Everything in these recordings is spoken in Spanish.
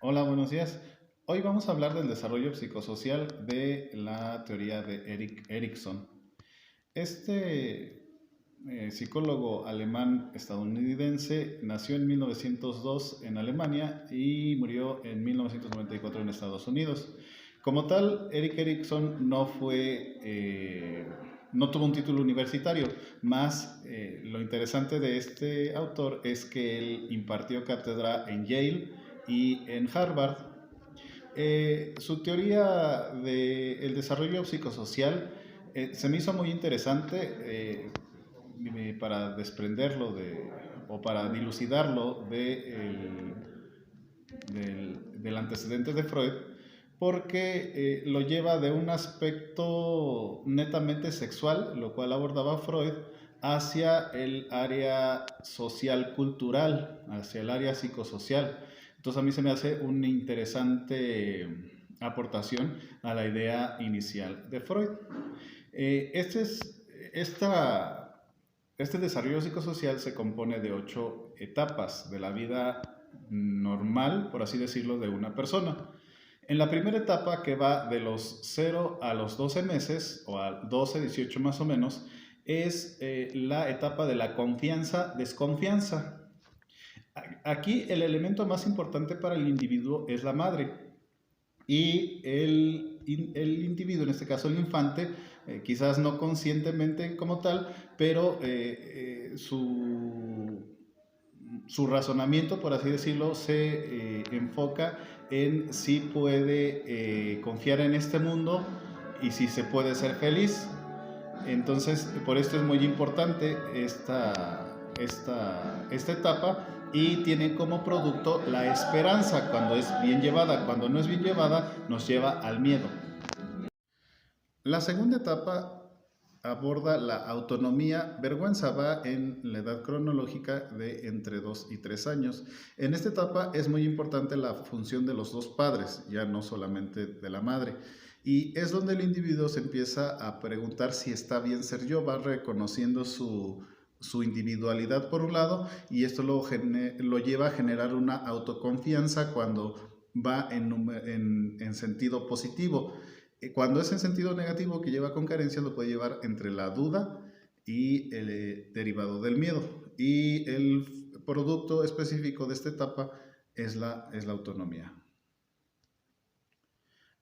Hola, buenos días. Hoy vamos a hablar del desarrollo psicosocial de la teoría de Erik Erikson. Este psicólogo alemán estadounidense nació en 1902 en Alemania y murió en 1994 en Estados Unidos. Como tal, Erik Erikson no tuvo un título universitario, más lo interesante de este autor es que él impartió cátedra en Yale y en Harvard. Su teoría del desarrollo psicosocial se me hizo muy interesante para desprenderlo o para dilucidarlo del antecedente de Freud, porque lo lleva de un aspecto netamente sexual, lo cual abordaba Freud, hacia el área social cultural, hacia el área psicosocial. Entonces a mí se me hace una interesante aportación a la idea inicial de Freud. Este, es, esta, este desarrollo psicosocial se compone de 8 etapas de la vida normal, por así decirlo, de una persona. En la primera etapa, que va de los 0 a los 12 meses, o a 12, 18 más o menos, es la etapa de la confianza-desconfianza. Aquí el elemento más importante para el individuo es la madre. Y el individuo, en este caso el infante, quizás no conscientemente como tal, pero su razonamiento, por así decirlo, se enfoca en si puede confiar en este mundo y si se puede ser feliz. Entonces, por esto es muy importante esta etapa, y tiene como producto la esperanza cuando es bien llevada. Cuando no es bien llevada, nos lleva al miedo. La segunda etapa aborda la autonomía. Vergüenza va en la edad cronológica de entre 2 y 3 años. En esta etapa es muy importante la función de los dos padres, ya no solamente de la madre. Y es donde el individuo se empieza a preguntar si está bien ser yo, va reconociendo su individualidad por un lado, y esto lo lleva a generar una autoconfianza cuando va en sentido positivo. Cuando es en sentido negativo, que lleva con carencias, lo puede llevar entre la duda y el derivado del miedo. Y el producto específico de esta etapa es la autonomía.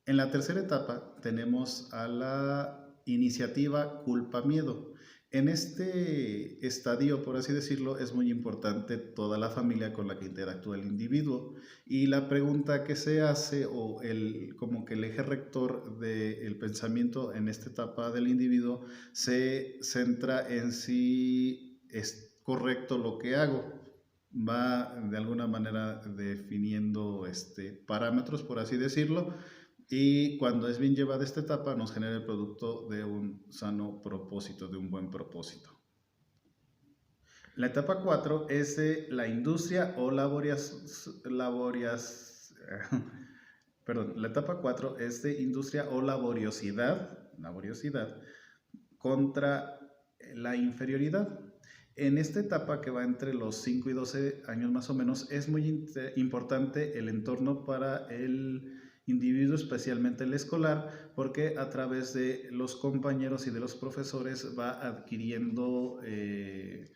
En la tercera etapa tenemos a la iniciativa culpa-miedo. En este estadio, por así decirlo, es muy importante toda la familia con la que interactúa el individuo, y la pregunta que se hace, o como que el eje rector del pensamiento en esta etapa del individuo, se centra en si es correcto lo que hago. Va de alguna manera definiendo parámetros, por así decirlo, y cuando es bien llevada esta etapa nos genera el producto de un sano propósito, de un buen propósito. La etapa 4 es la industria o la etapa 4 es de industria o laboriosidad contra la inferioridad. En esta etapa, que va entre los 5 y 12 años más o menos, es muy importante el entorno para el individuo, especialmente el escolar, porque a través de los compañeros y de los profesores va adquiriendo el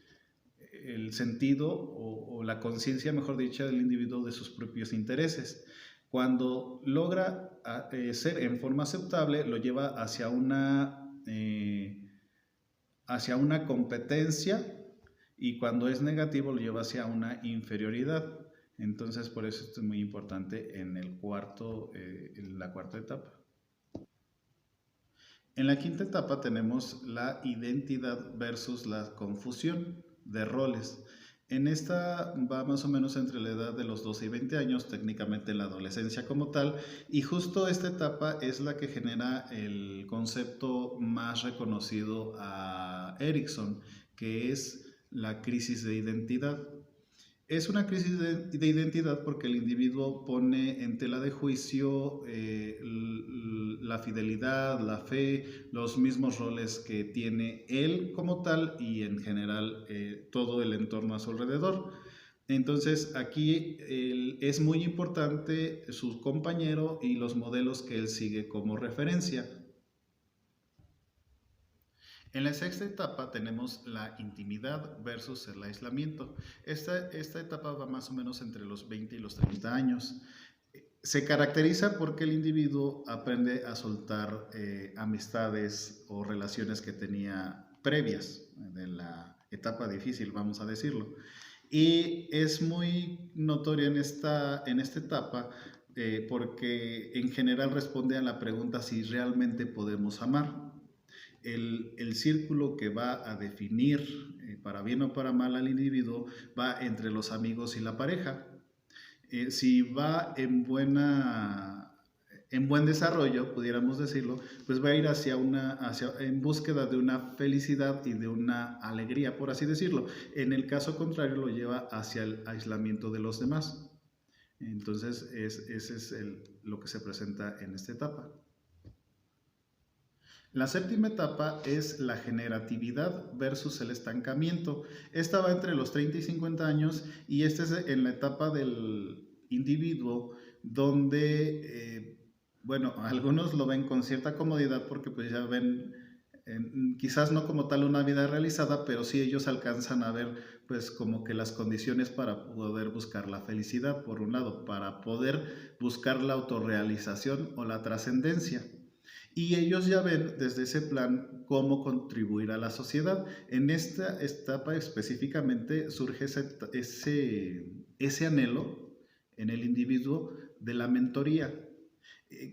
sentido o la conciencia, mejor dicha, del individuo de sus propios intereses. Cuando logra ser en forma aceptable, lo lleva hacia una competencia, y cuando es negativo lo lleva hacia una inferioridad. Entonces, por eso esto es muy importante en la cuarta etapa. En la quinta etapa tenemos la identidad versus la confusión de roles. En esta va más o menos entre la edad de los 12 y 20 años, técnicamente la adolescencia como tal, y justo esta etapa es la que genera el concepto más reconocido a Erikson, que es la crisis de identidad. Es una crisis de identidad porque el individuo pone en tela de juicio la fidelidad, la fe, los mismos roles que tiene él como tal, y en general todo el entorno a su alrededor. Entonces aquí es muy importante su compañero y los modelos que él sigue como referencia. En la sexta etapa tenemos la intimidad versus el aislamiento. Esta etapa va más o menos entre los 20 y los 30 años. Se caracteriza porque el individuo aprende a soltar amistades o relaciones que tenía previas de la etapa difícil, vamos a decirlo. Y es muy notorio en esta etapa porque en general responde a la pregunta si realmente podemos amar. El círculo que va a definir para bien o para mal al individuo va entre los amigos y la pareja. Si va en buen desarrollo, pudiéramos decirlo, pues va a ir en búsqueda de una felicidad y de una alegría, por así decirlo. En el caso contrario, lo lleva hacia el aislamiento de los demás. Entonces, ese es lo que se presenta en esta etapa. La séptima etapa es la generatividad versus el estancamiento. Esta va entre los 30 y 50 años y esta es en la etapa del individuo donde, bueno, algunos lo ven con cierta comodidad porque pues ya ven, quizás no como tal una vida realizada, pero sí ellos alcanzan a ver pues como que las condiciones para poder buscar la felicidad, por un lado, para poder buscar la autorrealización o la trascendencia. Y ellos ya ven desde ese plan cómo contribuir a la sociedad. En esta etapa específicamente surge ese anhelo en el individuo de la mentoría,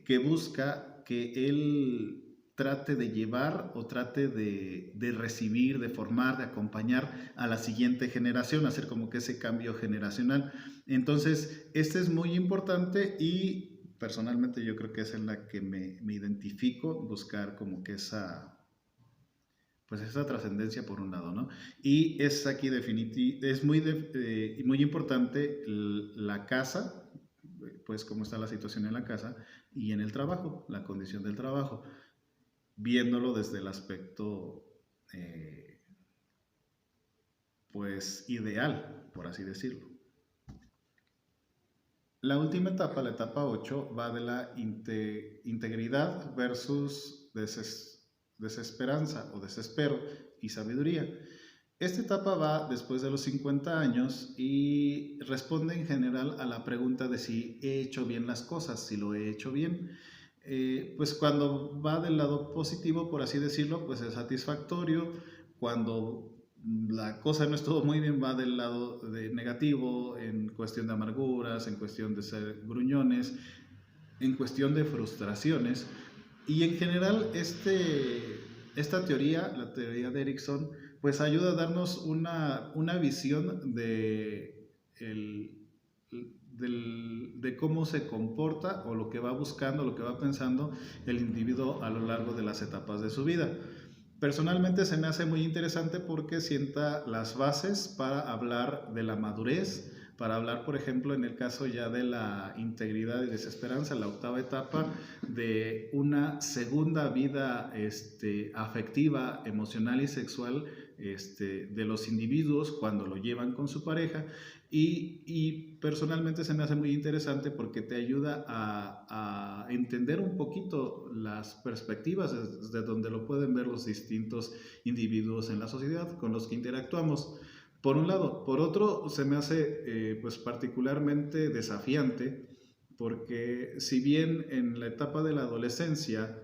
que busca que él trate de llevar o trate de recibir, de formar, de acompañar a la siguiente generación, hacer como que ese cambio generacional. Entonces, este es muy importante y personalmente yo creo que es en la que me identifico, buscar como que pues esa trascendencia por un lado, ¿no? Y es aquí es muy importante la casa, pues cómo está la situación en la casa y en el trabajo, la condición del trabajo, viéndolo desde el aspecto, pues ideal, por así decirlo. La última etapa, la etapa 8, va de la integridad versus desesperanza o desespero y sabiduría. Esta etapa va después de los 50 años y responde en general a la pregunta de si he hecho bien las cosas, si lo he hecho bien. Pues cuando va del lado positivo, por así decirlo, pues es satisfactorio. Cuando la cosa no estuvo muy bien, va del lado negativo, en cuestión de amarguras, en cuestión de ser gruñones, en cuestión de frustraciones. Y en general esta teoría, la teoría de Erickson, pues ayuda a darnos una visión de cómo se comporta o lo que va buscando, lo que va pensando el individuo a lo largo de las etapas de su vida. Personalmente se me hace muy interesante porque sienta las bases para hablar de la madurez, para hablar, por ejemplo, en el caso ya de la integridad y desesperanza, la octava etapa, de una segunda vida afectiva, emocional y sexual de los individuos cuando lo llevan con su pareja. Y personalmente se me hace muy interesante porque te ayuda a entender un poquito las perspectivas desde donde lo pueden ver los distintos individuos en la sociedad con los que interactuamos. Por un lado. Por otro, se me hace pues particularmente desafiante porque si bien en la etapa de la adolescencia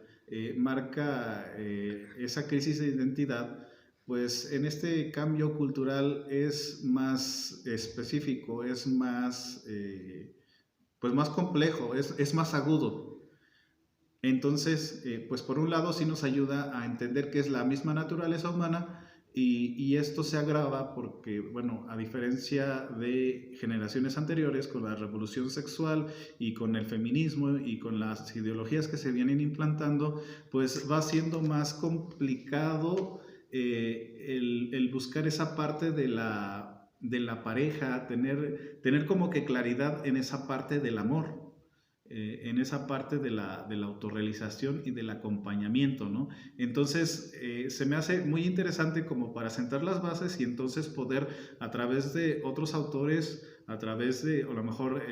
marca esa crisis de identidad, pues en este cambio cultural es más específico, es más, pues más complejo, es más agudo. Entonces, pues por un lado sí nos ayuda a entender que es la misma naturaleza humana y esto se agrava porque, bueno, a diferencia de generaciones anteriores con la revolución sexual y con el feminismo y con las ideologías que se vienen implantando, pues va siendo más complicado el buscar esa parte de la pareja, tener como que claridad en esa parte del amor. en esa parte de la autorrealización y del acompañamiento, ¿no? Entonces, se me hace muy interesante como para sentar las bases y entonces poder, a través de otros autores, a través de, o a lo mejor,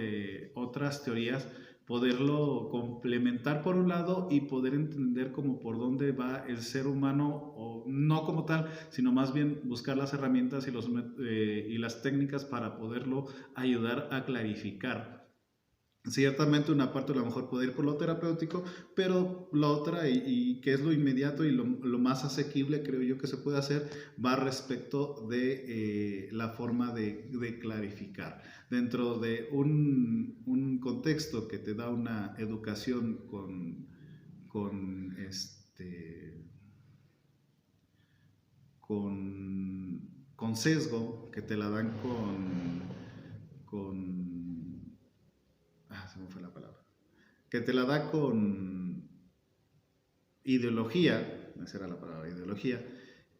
otras teorías, poderlo complementar por un lado y poder entender como por dónde va el ser humano, o no como tal, sino más bien buscar las herramientas y las técnicas para poderlo ayudar a clarificar. Ciertamente una parte a lo mejor puede ir por lo terapéutico, pero la otra, y que es lo inmediato y lo más asequible, creo yo que se puede hacer, va respecto de la forma de clarificar. Dentro de un contexto que te da una educación con sesgo, que te la dan se me fue la palabra, que te la da con ideología, esa era la palabra, ideología,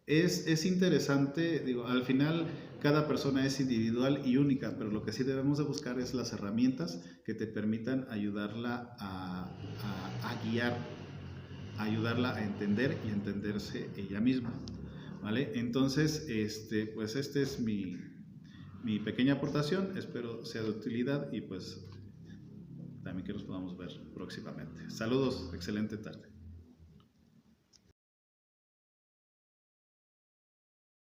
es interesante, digo, al final cada persona es individual y única, pero lo que sí debemos de buscar es las herramientas que te permitan ayudarla a guiar, a ayudarla a entender y a entenderse ella misma, ¿vale? Entonces, pues este es mi pequeña aportación, espero sea de utilidad y pues también que nos podamos ver próximamente. Saludos, excelente tarde.